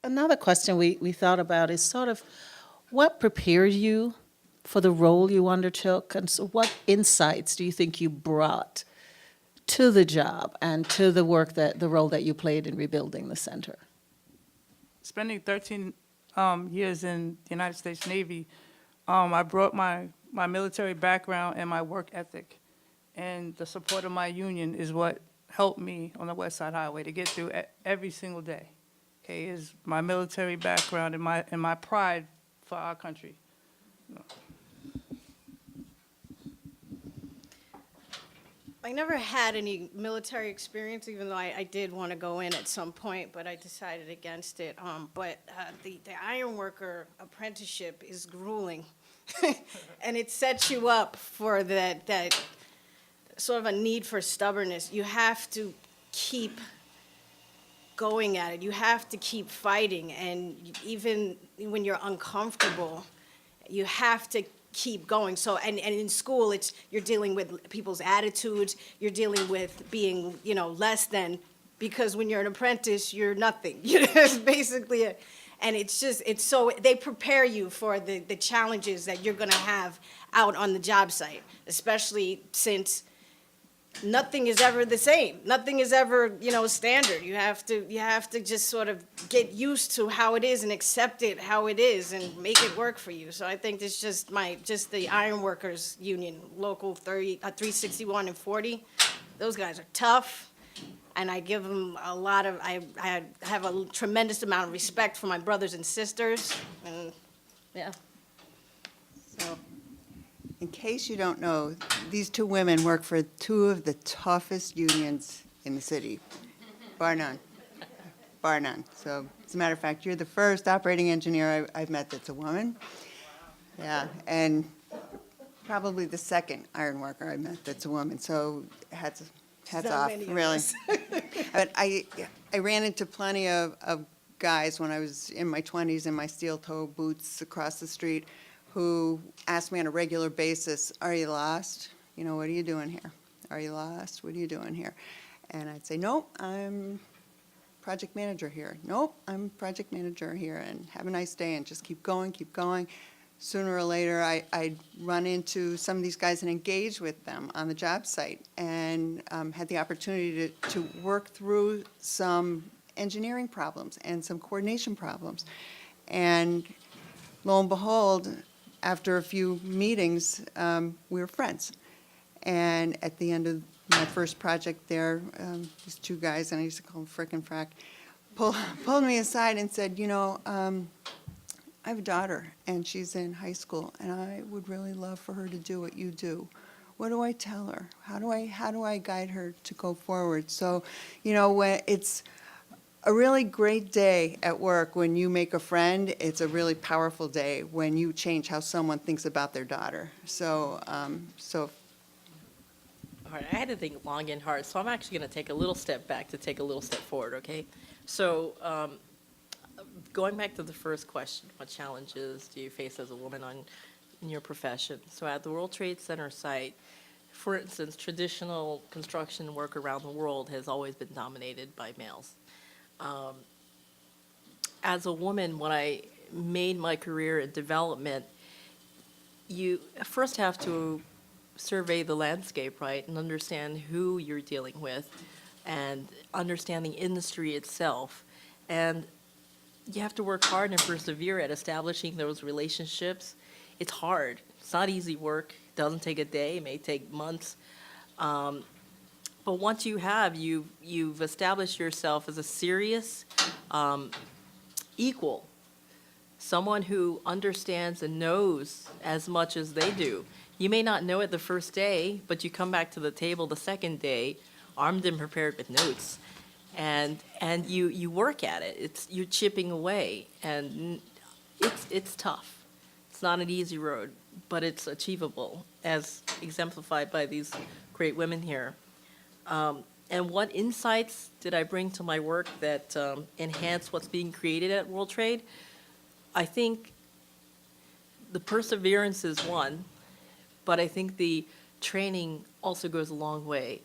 Another question we thought about is sort of what prepared you for the role you undertook, and so what insights do you think you brought to the job and to the work that the role that you played in rebuilding the center? Spending 13 years in the United States Navy, I brought my military background and my work ethic, and the support of my union is what helped me on the West Side Highway to get through every single day. Okay, is my military background and my pride for our country. I never had any military experience, even though I did want to go in at some point, but I decided against it. The ironworker apprenticeship is grueling, and it sets you up for that sort of a need for stubbornness. You have to keep going at it. You have to keep fighting, and even when you're uncomfortable, you have to keep going. So, and in school, you're dealing with people's attitudes, you're dealing with being, less than, because when you're an apprentice, you're nothing. It's basically it. And they prepare you for the challenges that you're gonna have out on the job site, especially since nothing is ever the same. Nothing is ever, standard. You have to just sort of get used to how it is and accept it how it is and make it work for you. So I think it's just the Ironworkers Union, Local 361 and 40. Those guys are tough, and I give them a lot of, I have a tremendous amount of respect for my brothers and sisters, and, yeah. So. In case you don't know, these two women work for two of the toughest unions in the city, bar none, bar none. So, as a matter of fact, you're the first operating engineer I've met that's a woman. Yeah, and probably the second iron worker I met that's a woman. So, hats So off, many of really. us. But I ran into plenty of guys when I was in my 20s in my steel toe boots across the street who asked me on a regular basis, "Are you lost? What are you doing here? Are you lost? What are you doing here?" And I'd say, "Nope, I'm project manager here. Nope, I'm project manager here, and have a nice day," and just keep going, keep going. Sooner or later, I'd run into some of these guys and engage with them on the job site, and had the opportunity to work through some engineering problems and some coordination problems. And lo and behold, after a few meetings, we were friends. And at the end of my first project there, these two guys, and I used to call them frickin' frack, pulled me aside and said, I have a daughter, and she's in high school, and I would really love for her to do what you do. What do I tell her? How do I guide her to go forward? So, when it's a really great day at work when you make a friend, it's a really powerful day when you change how someone thinks about their daughter. So, All right, I had to think long and hard, so I'm actually going to take a little step back to take a little step forward, okay? So, going back to the first question, what challenges do you face as a woman in your profession? So at the World Trade Center site, for instance, traditional construction work around the world has always been dominated by males. As a woman, when I made my career in development, you first have to survey the landscape, right, and understand who you're dealing with and understand the industry itself. And you have to work hard and persevere at establishing those relationships. It's hard. It's not easy work. It doesn't take a day. It may take months. But once you've established yourself as a serious equal, someone who understands and knows as much as they do. You may not know it the first day, but you come back to the table the second day, armed and prepared with notes, and you work at it. You're chipping away, and it's tough. It's not an easy road, but it's achievable, as exemplified by these great women here. And what insights did I bring to my work that enhance what's being created at World Trade? I think the perseverance is one, but I think the training also goes a long way.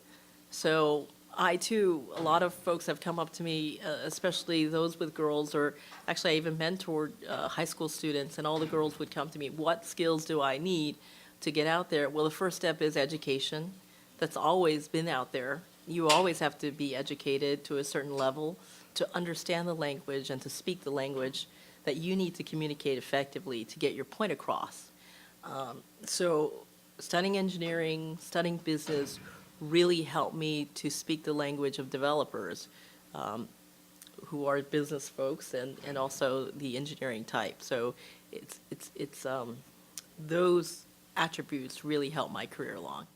So I too, a lot of folks have come up to me, especially those with girls, or actually I even mentored high school students, and all the girls would come to me, what skills do I need to get out there? Well, the first step is education. That's always been out there. You always have to be educated to a certain level to understand the language and to speak the language that you need to communicate effectively to get your point across. So studying engineering, studying business really helped me to speak the language of developers, who are business folks, and also the engineering type. So it's those attributes really helped my career along.